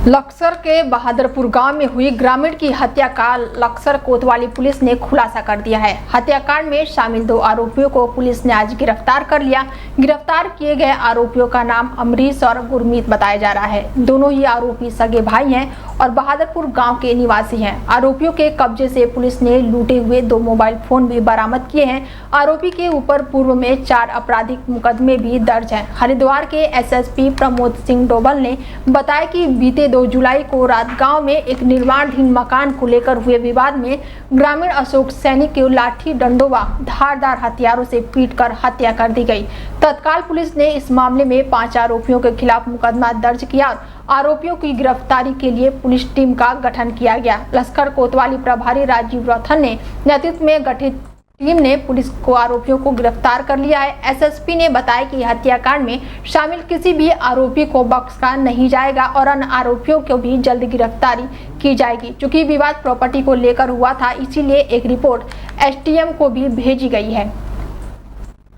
लक्सर के बहादुरपुर गांव में हुई ग्रामीण की हत्या का लक्सर कोतवाली पुलिस ने खुलासा कर दिया है। हत्याकांड में शामिल 2 आरोपियों को पुलिस ने आज गिरफ्तार कर लिया। गिरफ्तार किए गए आरोपियों का नाम अमरीश और गुरमीत बताया जा रहा है। दोनों ही आरोपी सगे भाई हैं और बहादुरपुर गांव के निवासी हैं। आरोपियों के कब्जे से पुलिस ने लूटे हुए 2 मोबाइल फोन भी बरामद किए हैं। आरोपी के ऊपर पूर्व में 4 आपराधिक मुकदमे भी दर्ज हैं। हरिद्वार के एसएसपी प्रमोद सिंह डोबल ने बताया कि बीते 2 जुलाई को रात गांव में एक निर्माणाधीन मकान को लेकर हुए विवाद में ग्रामीण अशोक सैनी की लाठी डंडों व धारदार हथियारों से पीटकर हत्या कर दी गई। तत्काल पुलिस ने इस मामले में 5 आरोपियों के खिलाफ मुकदमा दर्ज किया और आरोपियों की गिरफ्तारी के लिए पुलिस टीम का गठन किया गया। लश्कर कोतवाली प्रभारी राजीव रौथन ने नेतृत्व में गठित टीम ने पुलिस को आरोपियों को गिरफ्तार कर लिया है। एसएसपी ने बताया कि हत्याकांड में शामिल किसी भी आरोपी को बख्शा नहीं जाएगा और अन्य आरोपियों को भी जल्द गिरफ्तारी की जाएगी। चूंकि विवाद प्रॉपर्टी को लेकर हुआ था, इसीलिए एक रिपोर्ट एसटीएम को भी भेजी गई है।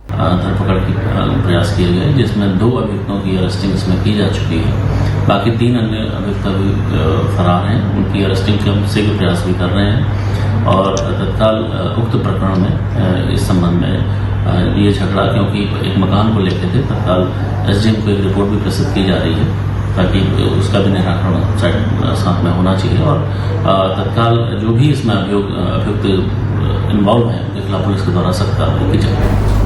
धरपकड़ के प्रयास किए गए, जिसमें 2 अभियुक्तों की अरेस्टिंग इसमें की जा चुकी है। बाकी 3 अन्य अभियुक्त फरार हैं, उनकी अरेस्टिंग के हम शीघ्र प्रयास भी कर रहे हैं और तत्काल उक्त प्रकरण में इस संबंध में ये झगड़ा क्योंकि एक मकान को लेकर थे, तत्काल एसडीएम को एक रिपोर्ट भी प्रस्तुत की जा रही है ताकि उसका भी निराकरण साथ में होना चाहिए और तत्काल जो भी इसमें अभियुक्त इन्वॉल्व है उनके खिलाफ पुलिस के द्वारा सख्त कार्रवाई की जाए।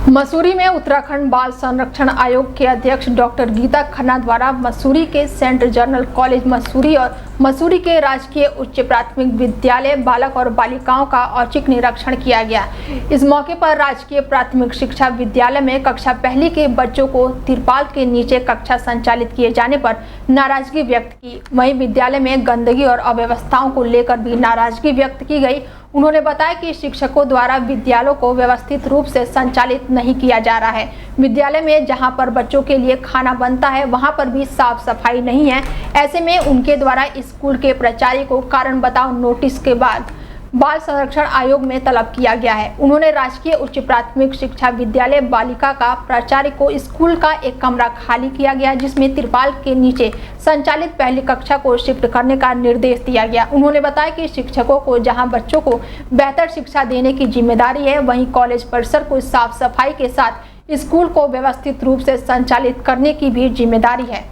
मसूरी में उत्तराखंड बाल संरक्षण आयोग के अध्यक्ष डॉक्टर गीता खन्ना द्वारा मसूरी के सेंट जर्नल कॉलेज मसूरी और मसूरी के राजकीय उच्च प्राथमिक विद्यालय बालक और बालिकाओं का औचक निरीक्षण किया गया। इस मौके पर राजकीय प्राथमिक शिक्षा विद्यालय में कक्षा 1 के बच्चों को तिरपाल के नीचे कक्षा संचालित किए जाने पर नाराजगी व्यक्त की। वहीं विद्यालय में गंदगी और अव्यवस्थाओं को लेकर भी नाराजगी व्यक्त की गई। उन्होंने बताया कि शिक्षकों द्वारा विद्यालयों को व्यवस्थित रूप से संचालित नहीं किया जा रहा है। विद्यालय में जहां पर बच्चों के लिए खाना बनता है वहां पर भी साफ सफाई नहीं है। ऐसे में उनके द्वारा स्कूल के प्राचार्य को कारण बताओ नोटिस के बाद बाल संरक्षण आयोग में तलब किया गया है। उन्होंने राजकीय उच्च प्राथमिक शिक्षा विद्यालय बालिका का प्राचार्य को स्कूल का एक कमरा खाली किया गया, जिसमें तिरपाल के नीचे संचालित पहली कक्षा को शिफ्ट करने का निर्देश दिया गया। उन्होंने बताया कि शिक्षकों को जहां बच्चों को बेहतर शिक्षा देने की जिम्मेदारी है, वहीं कॉलेज परिसर को साफ सफाई के साथ स्कूल को व्यवस्थित रूप से संचालित करने की भी जिम्मेदारी है।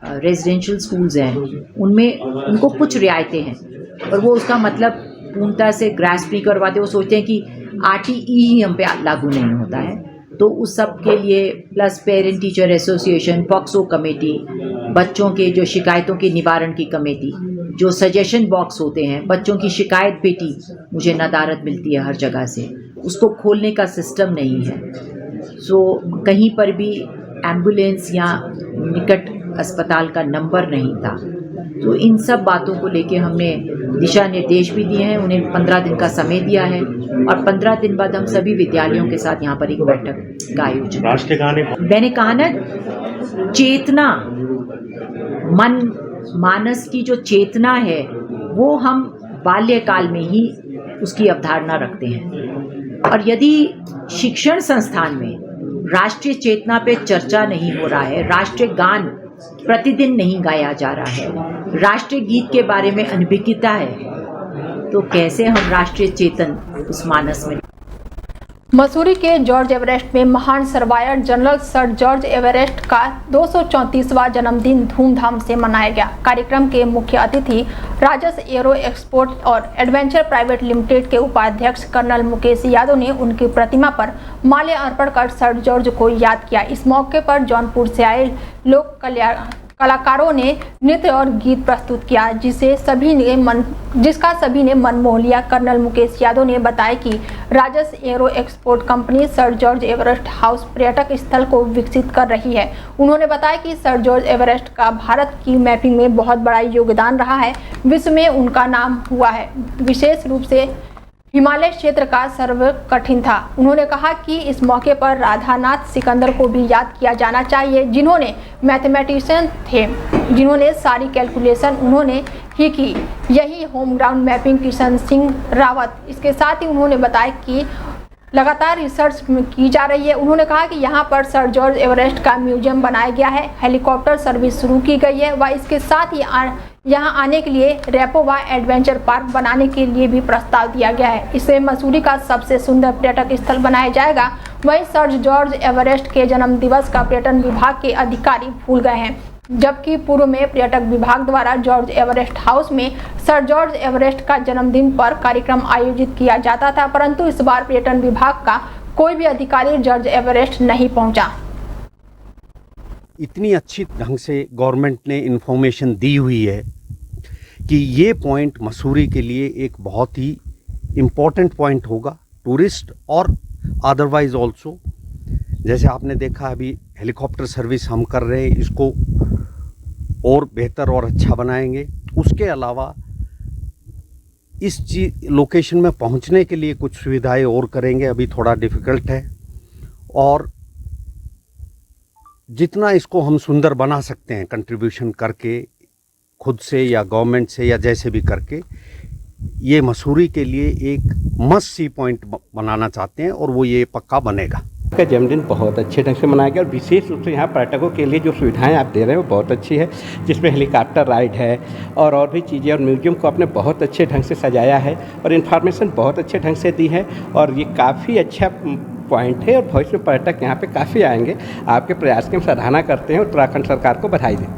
रेजिडेंशियल स्कूल्स हैं, उनमें उनको कुछ रियायतें हैं और वो उसका मतलब पूर्णतः से ग्रास्प नहीं करवाते। वो सोचते हैं कि आरटीई ही हम पे लागू नहीं होता है। तो उस सब के लिए plus parent teacher association, POCSO committee, बच्चों के जो शिकायतों के निवारण की कमेटी, जो सजेशन बॉक्स होते हैं, बच्चों की शिकायत पेटी मुझे नदारद मिलती है हर जगह से, उसको खोलने का सिस्टम नहीं है। सो कहीं पर भी एम्बुलेंस या निकट अस्पताल का नंबर नहीं था। तो इन सब बातों को लेके हमने दिशा निर्देश भी दिए हैं। उन्हें 15 दिन का समय दिया है और 15 दिन बाद हम सभी विद्यालयों के साथ यहाँ पर एक बैठक का आयोजन। मैंने कहा ना, चेतना, मन मानस की जो चेतना है वो हम बाल्यकाल में ही उसकी अवधारणा रखते हैं। और यदि शिक्षण संस्थान में राष्ट्रीय चेतना पे चर्चा नहीं हो रहा है, राष्ट्रीय गान प्रतिदिन नहीं गाया जा रहा है, राष्ट्रीय गीत के बारे में अनभिज्ञता है, तो कैसे हम राष्ट्रीय चेतन उस मानस में। मसूरी के जॉर्ज एवरेस्ट में महान surveyor general sir George Everest का 234वां जन्मदिन धूमधाम से मनाया गया। कार्यक्रम के मुख्य अतिथि राजस एरो एक्सपोर्ट और एडवेंचर प्राइवेट लिमिटेड के उपाध्यक्ष कर्नल मुकेश यादव ने उनकी प्रतिमा पर माल्य अर्पण कर सर जॉर्ज को याद किया। इस मौके पर जौनपुर से आए लोक कलाकारों ने नृत्य और गीत प्रस्तुत किया, जिसका सभी ने मन मोह लिया। कर्नल मुकेश यादव ने बताया कि राजस arrow export company sir George Everest house पर्यटक स्थल को विकसित कर रही है। उन्होंने बताया कि सर जॉर्ज एवरेस्ट का भारत की मैपिंग में बहुत बड़ा योगदान रहा है। विश्व में उनका नाम हुआ है, विशेष रूप से हिमालय क्षेत्र का सर्व कठिन था। उन्होंने कहा कि इस मौके पर राधानाथ सिकंदर को भी याद किया जाना चाहिए, जिन्होंने मैथमेटिशियन थे, जिन्होंने सारी कैलकुलेशन उन्होंने ही की। यही home ground mapping Kishan Singh Rawat. इसके साथ ही उन्होंने बताया कि लगातार रिसर्च की जा रही है। उन्होंने कहा कि यहाँ पर सर जॉर्ज एवरेस्ट का म्यूजियम बनाया गया है, हेलीकॉप्टर सर्विस शुरू की गई है व इसके साथ ही यहाँ आने के लिए रेपो व एडवेंचर पार्क बनाने के लिए भी प्रस्ताव दिया गया है। इसे मसूरी का सबसे सुंदर पर्यटक स्थल बनाया जाएगा। वहीं सर जॉर्ज एवरेस्ट के जन्म दिवस का पर्यटन विभाग के अधिकारी भूल गए हैं, जबकि पूर्व में पर्यटक विभाग द्वारा जॉर्ज एवरेस्ट हाउस में सर जॉर्ज एवरेस्ट का जन्मदिन पर कार्यक्रम आयोजित किया जाता था, परंतु इस बार पर्यटन विभाग का कोई भी अधिकारी जॉर्ज एवरेस्ट नहीं पहुंचा। इतनी अच्छी ढंग से गवर्नमेंट ने इन्फॉर्मेशन दी हुई है कि ये पॉइंट मसूरी के लिए एक बहुत ही इम्पोर्टेंट पॉइंट होगा, टूरिस्ट और अदरवाइज ऑल्सो। जैसे आपने देखा अभी हेलीकॉप्टर सर्विस हम कर रहे हैं, इसको और बेहतर और अच्छा बनाएंगे। उसके अलावा इस लोकेशन में पहुंचने के लिए कुछ सुविधाएं और करेंगे, अभी थोड़ा डिफ़िकल्ट है, और जितना इसको हम सुंदर बना सकते हैं कंट्रीब्यूशन करके, खुद से या गवर्नमेंट से या जैसे भी करके, ये मसूरी के लिए एक मस्ट सी पॉइंट बनाना चाहते हैं और वो ये पक्का बनेगा। का जन्मदिन बहुत अच्छे ढंग से मनाया गया और विशेष रूप से यहाँ पर्यटकों के लिए जो सुविधाएं आप दे रहे हैं वो बहुत अच्छी है, जिसमें हेलीकॉप्टर राइड है और भी चीज़ें, और म्यूजियम को आपने बहुत अच्छे ढंग से सजाया है और इन्फॉर्मेशन बहुत अच्छे ढंग से दी है और ये काफ़ी अच्छा पॉइंट है और भविष्य में पर्यटक यहाँ पे काफ़ी आएंगे। आपके प्रयास की हम सराहना करते हैं और उत्तराखंड सरकार को बधाई दें।